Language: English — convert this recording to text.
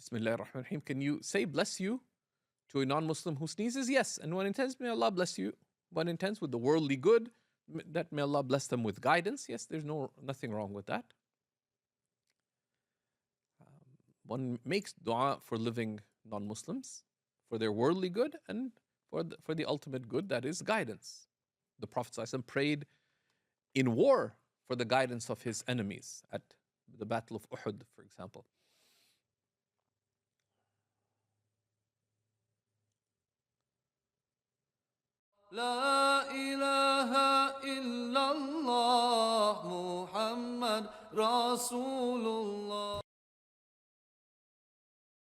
Bismillah ar-Rahman ar-Rahim. Can you say bless you to a non-Muslim who sneezes? Yes. And one intends, may Allah bless you. One intends with the worldly good, that may Allah bless them with guidance. Yes, there's nothing wrong with that. One makes dua for living non-Muslims, for their worldly good and for the ultimate good, that is guidance. The Prophet ﷺ prayed in war for the guidance of his enemies at the Battle of Uhud, for example. لا إله إلا الله محمد رسول الله